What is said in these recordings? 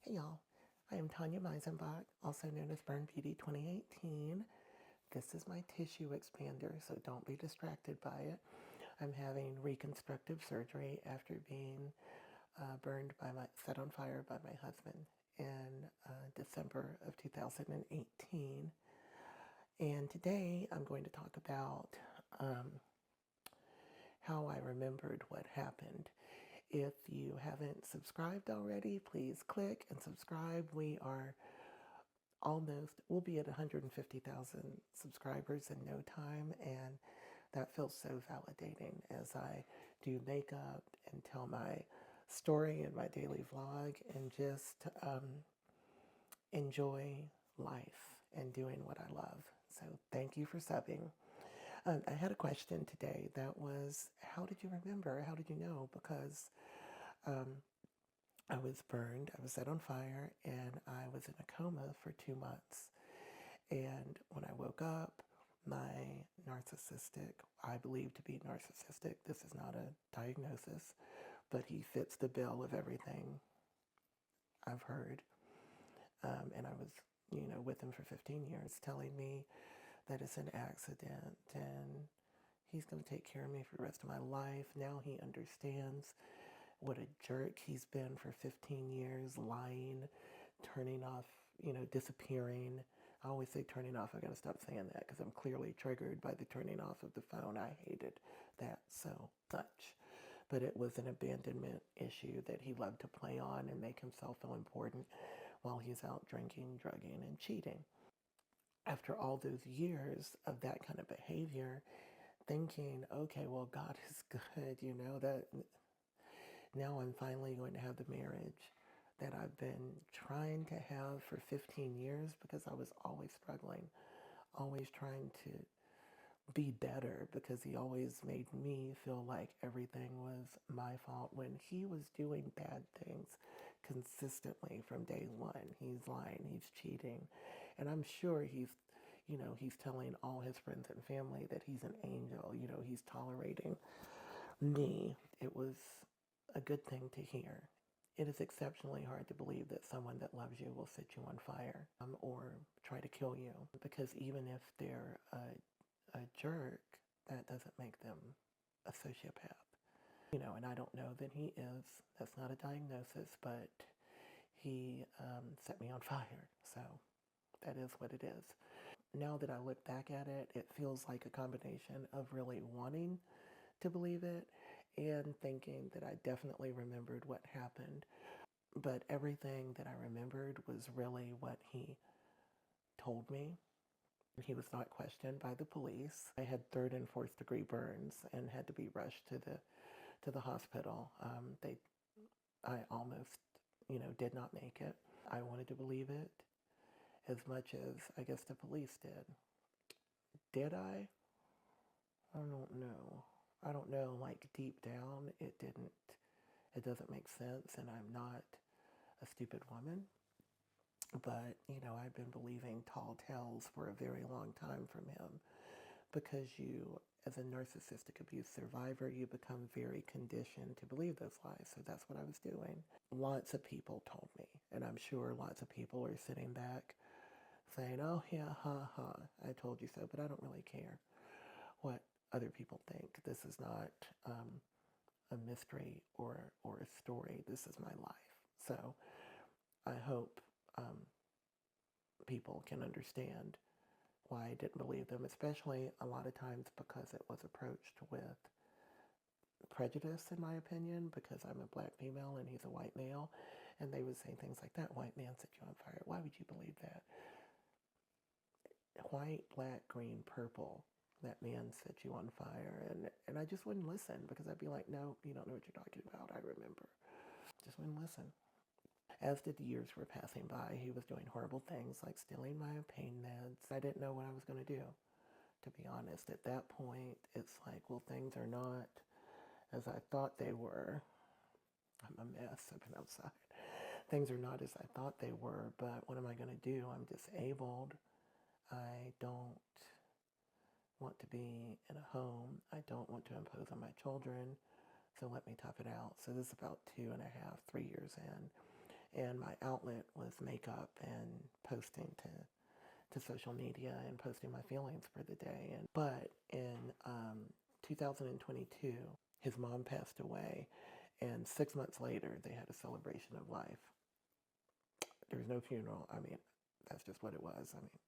Hey y'all, I am Tonya Meisenbach, also known as Burn Beauty 2018. This is my tissue expander, so don't be distracted by it. I'm having reconstructive surgery after being set on fire by my husband in December of 2018. And today I'm going to talk about how I remembered what happened. If you haven't subscribed already, please click and subscribe. We'll be at 150,000 subscribers in no time, and that feels so validating as I do makeup and tell my story in my daily vlog and just enjoy life and doing what I love. So thank you for subbing. I had a question today that was, how did you remember? How did you know? Because I was burned, I was set on fire, and I was in a coma for 2 months. And when I woke up, my I believe to be narcissistic, this is not a diagnosis, but he fits the bill of everything I've heard. And I was, with him for 15 years, telling me that it's an accident and he's going to take care of me for the rest of my life. Now he understands what a jerk he's been for 15 years, lying, turning off, disappearing. I always say turning off. I got to stop saying that because I'm clearly triggered by the turning off of the phone. I hated that so much. But it was an abandonment issue that he loved to play on and make himself feel important while he's out drinking, drugging, and cheating. After all those years of that kind of behavior, thinking, okay, well, God is good, that now I'm finally going to have the marriage that I've been trying to have for 15 years because I was always struggling, always trying to be better because he always made me feel like everything was my fault when he was doing bad things consistently from day one. He's lying, he's cheating, and I'm sure he's telling all his friends and family that he's an angel. He's tolerating me. It was a good thing to hear. It is exceptionally hard to believe that someone that loves you will set you on fire or try to kill you, because even if they're a jerk, that doesn't make them a sociopath. And I don't know that he is. That's not a diagnosis, but he set me on fire. So that is what it is. Now that I look back at it, it feels like a combination of really wanting to believe it and thinking that I definitely remembered what happened. But everything that I remembered was really what he told me. He was not questioned by the police. I had 3rd and 4th degree burns and had to be rushed to the hospital. I almost, did not make it. I wanted to believe it as much as I guess the police did. Did I? I don't know. I don't know, like deep down, it didn't. It doesn't make sense, and I'm not a stupid woman. But, I've been believing tall tales for a very long time from him because as a narcissistic abuse survivor, you become very conditioned to believe those lies. So that's what I was doing. Lots of people told me, and I'm sure lots of people are sitting back saying, oh, yeah, ha, ha, I told you so, but I don't really care what other people think. This is not a mystery or a story. This is my life. So I hope people can understand why I didn't believe them, especially a lot of times because it was approached with prejudice, in my opinion, because I'm a black female and he's a white male. And they would say things like, that white man set you on fire. Why would you believe that? White, black, green, purple, that man set you on fire. And I just wouldn't listen because I'd be like, no, you don't know what you're talking about. I remember. Just wouldn't listen. As the years were passing by, he was doing horrible things like stealing my pain meds. I didn't know what I was going to do, to be honest. At that point, it's like, well, things are not as I thought they were. I'm a mess. I've been outside. Things are not as I thought they were, but what am I going to do? I'm disabled. I don't want to be in a home. I don't want to impose on my children. So let me tough it out. So this is about 2.5, 3 years in. and my outlet was makeup and posting to social media and posting my feelings for the day. But in 2022, his mom passed away, and 6 months later, they had a celebration of life. There was no funeral. I mean, that's just what it was. I mean,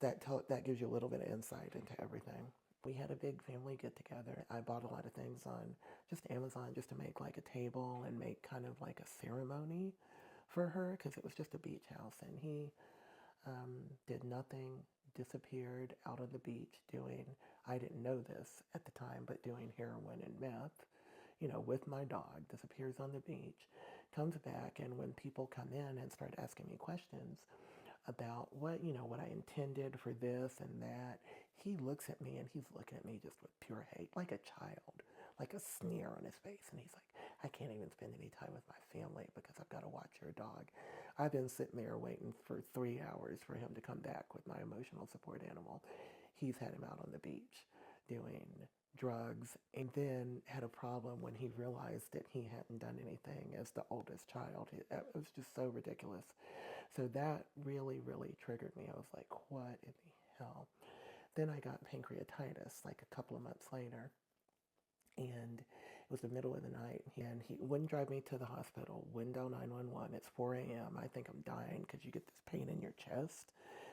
that gives you a little bit of insight into everything. We had a big family get together. I bought a lot of things on just Amazon just to make like a table and make kind of like a ceremony for her, because it was just a beach house, and he did nothing, disappeared out of the beach doing, I didn't know this at the time, but doing heroin and meth, with my dog, disappears on the beach, comes back, and when people come in and start asking me questions about what I intended for this and that, he looks at me and he's looking at me just with pure hate, like a child, like a sneer on his face. And he's like, I can't even spend any time with my family because I've got to watch your dog. I've been sitting there waiting for 3 hours for him to come back with my emotional support animal. He's had him out on the beach doing drugs, and then had a problem when he realized that he hadn't done anything as the oldest child. It was just so ridiculous. So that really, really triggered me. I was like, what in the hell? Then I got pancreatitis like a couple of months later, and it was the middle of the night, and he wouldn't drive me to the hospital, wouldn't dial 911. It's 4 a.m. I think I'm dying because you get this pain in your chest.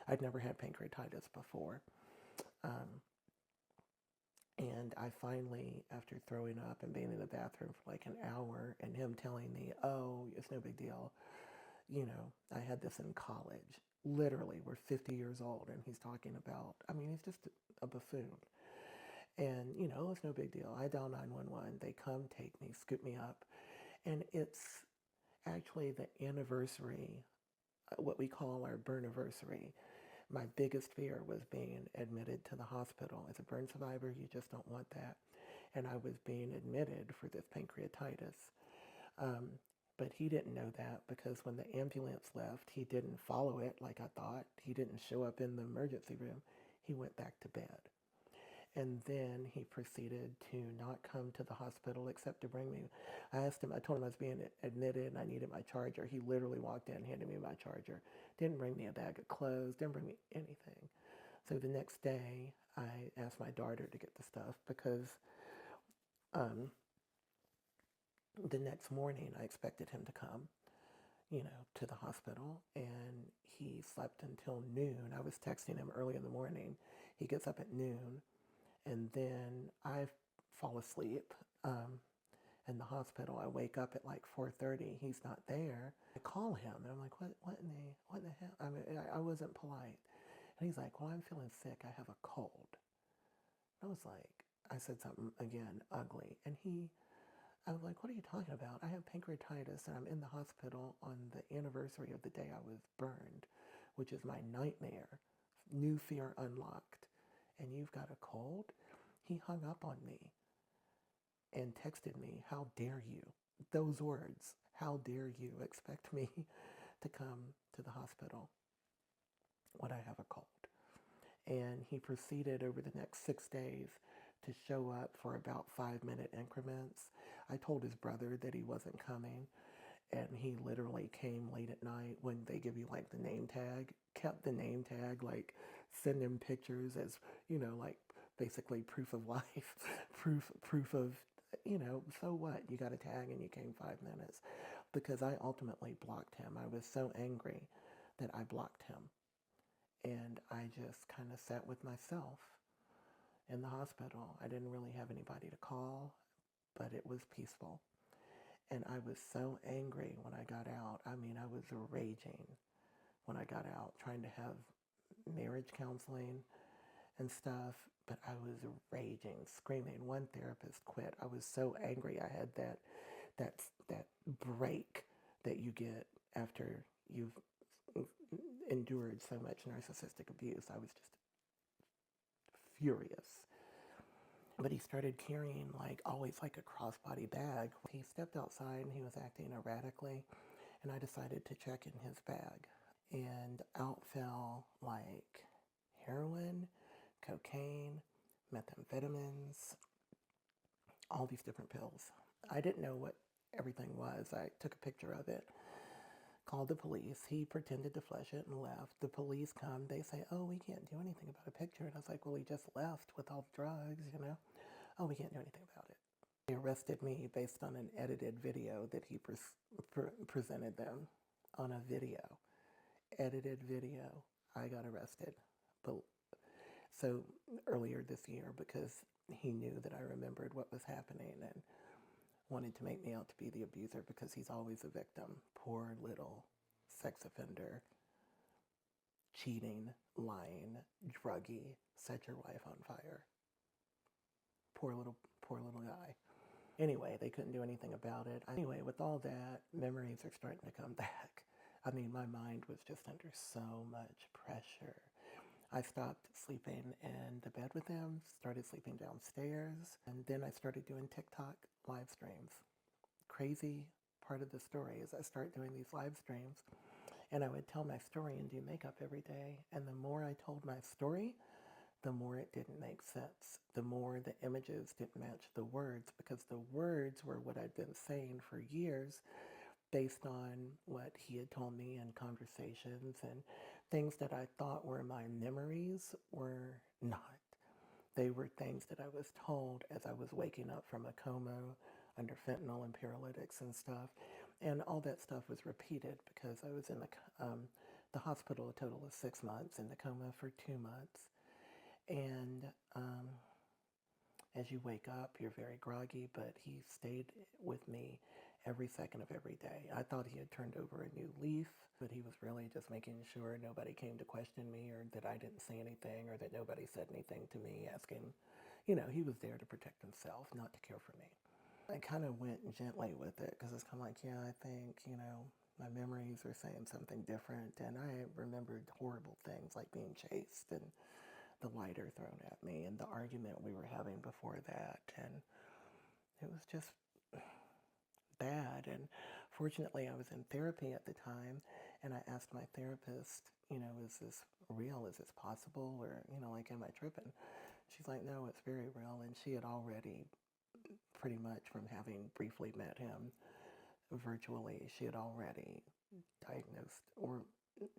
I'd never had pancreatitis before. And I finally, after throwing up and being in the bathroom for like an hour, and him telling me, oh, it's no big deal, I had this in college. Literally, we're 50 years old, and he's talking about, I mean, he's just a buffoon. And, it's no big deal. I dial 911. They come, take me, scoop me up. And it's actually the anniversary, what we call our burniversary. My biggest fear was being admitted to the hospital. As a burn survivor, you just don't want that. And I was being admitted for this pancreatitis. But he didn't know that, because when the ambulance left, he didn't follow it like I thought. He didn't show up in the emergency room. He went back to bed. And then he proceeded to not come to the hospital except to bring me. I told him I was being admitted and I needed my charger. He literally walked in, handed me my charger. Didn't bring me a bag of clothes, didn't bring me anything. So the next day, I asked my daughter to get the stuff, because the next morning I expected him to come, to the hospital, and he slept until noon. I was texting him early in the morning. He gets up at noon, and then I fall asleep in the hospital. I wake up at like 4:30. He's not there. I call him, and I'm like, what in the hell? I mean, I wasn't polite. And he's like, well, I'm feeling sick. I have a cold. I was like, I said something again, ugly. And I was like, what are you talking about? I have pancreatitis, and I'm in the hospital on the anniversary of the day I was burned, which is my nightmare. New fear unlocked. And you've got a cold? He hung up on me and texted me, how dare you? Those words, how dare you expect me to come to the hospital when I have a cold? And he proceeded over the next 6 days to show up for about 5-minute increments. I told his brother that he wasn't coming, and he literally came late at night when they give you like the name tag, kept the name tag, like send him pictures as, like basically proof of life, proof of, so what? You got a tag and you came 5 minutes, because I ultimately blocked him. I was so angry that I blocked him. And I just kind of sat with myself in the hospital. I didn't really have anybody to call, but it was peaceful. And I was so angry when I got out. I mean, I was raging when I got out, trying to have marriage counseling and stuff, but I was raging, screaming. One therapist quit. I was so angry. I had that break that you get after you've endured so much narcissistic abuse. I was just furious. But he started carrying always a crossbody bag. He stepped outside and he was acting erratically, and I decided to check in his bag. And out fell heroin, cocaine, methamphetamines, all these different pills. I didn't know what everything was. I took a picture of it, called the police. He pretended to flush it and left. The police come. They say, oh, we can't do anything about a picture. And I was like, well, he just left with all the drugs, you know. Oh, we can't do anything about it. They arrested me based on an edited video that he presented them on a video. Edited video. I got arrested. But so earlier this year because he knew that I remembered what was happening and wanted to make me out to be the abuser because he's always a victim. Poor little sex offender, cheating, lying, druggy, set your wife on fire. Poor little guy. Anyway, they couldn't do anything about it. Anyway, with all that, memories are starting to come back. I mean, my mind was just under so much pressure. I stopped sleeping in the bed with him, started sleeping downstairs, and then I started doing TikTok live streams. Crazy part of the story is I started doing these live streams, and I would tell my story and do makeup every day. And the more I told my story, the more it didn't make sense. The more the images didn't match the words, because the words were what I'd been saying for years based on what he had told me in conversations, and things that I thought were my memories were not. They were things that I was told as I was waking up from a coma under fentanyl and paralytics and stuff. And all that stuff was repeated because I was in the hospital a total of 6 months, in the coma for 2 months. And as you wake up, you're very groggy, but he stayed with me every second of every day. I thought he had turned over a new leaf, but he was really just making sure nobody came to question me, or that I didn't say anything, or that nobody said anything to me, asking, you know, he was there to protect himself, not to care for me. I kind of went gently with it because it's kind of like, yeah, I think, you know, my memories are saying something different. And I remembered horrible things like being chased and the lighter thrown at me and the argument we were having before that. And it was just bad. And fortunately, I was in therapy at the time, and I asked my therapist, you know, is this real? Is this possible? Or, you know, like, am I tripping? She's like, no, it's very real. And she had already, pretty much from having briefly met him virtually, she had already diagnosed, or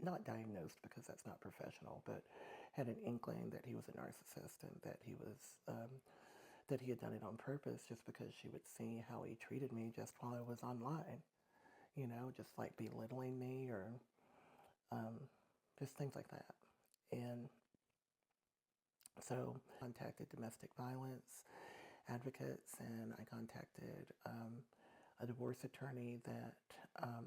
not diagnosed because that's not professional, but had an inkling that he was a narcissist, and that he was that he had done it on purpose, just because she would see how he treated me just while I was online, you know, just like belittling me, or just things like that. And so I contacted domestic violence advocates, and I contacted a divorce attorney that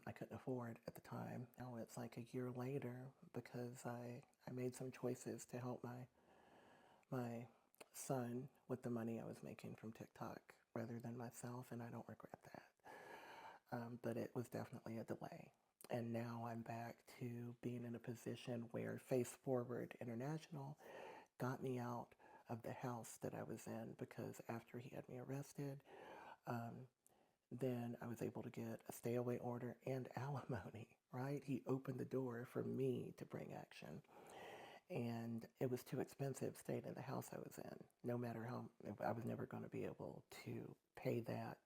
I couldn't afford at the time. Now it's like a year later, because I made some choices to help my son with the money I was making from TikTok rather than myself, and I don't regret that. But it was definitely a delay. And now I'm back to being in a position where Face Forward International got me out of the house that I was in, because after he had me arrested, then I was able to get a stay away order and alimony, right? He opened the door for me to bring action. And it was too expensive staying in the house I was in. No matter how, I was never going to be able to pay that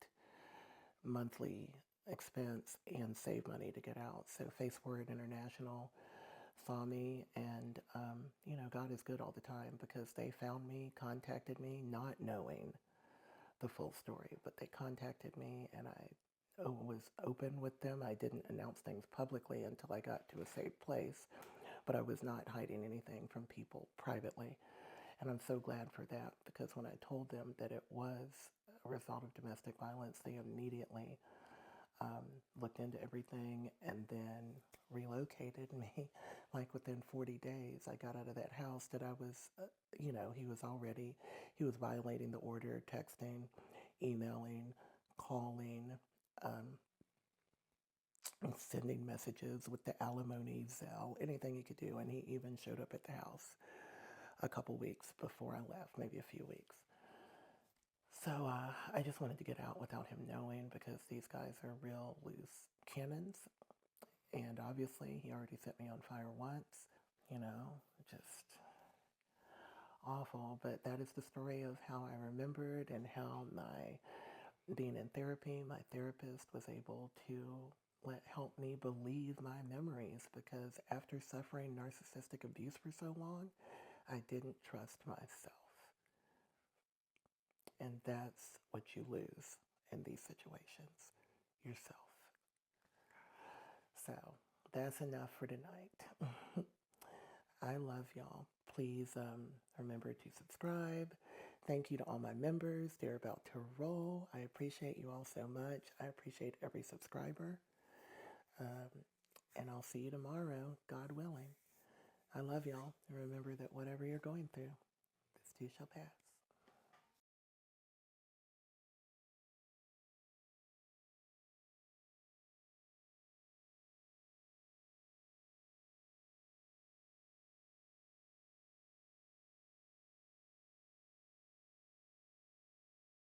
monthly expense and save money to get out. So Face Forward International saw me, and, you know, God is good all the time, because they found me, contacted me, not knowing the full story, but they contacted me, and I was open with them. I didn't announce things publicly until I got to a safe place, but I was not hiding anything from people privately. And I'm so glad for that, because when I told them that it was a result of domestic violence, they immediately looked into everything and then relocated me. Like within 40 days, I got out of that house that I was, you know, he was violating the order, texting, emailing, calling, sending messages with the alimony, Zelle, anything he could do. And he even showed up at the house a couple weeks before I left, maybe a few weeks. So I just wanted to get out without him knowing, because these guys are real loose cannons. And obviously, he already set me on fire once, you know, just awful. But that is the story of how I remembered, and how my being in therapy, my therapist was able to help me believe my memories because after suffering narcissistic abuse for so long, I didn't trust myself. And that's what you lose in these situations, yourself. So that's enough for tonight. I love y'all. Please remember to subscribe. Thank you to all my members. They're about to roll. I appreciate you all so much. I appreciate every subscriber. Um, and I'll see you tomorrow, God willing. I love y'all. And remember that whatever you're going through, this too shall pass.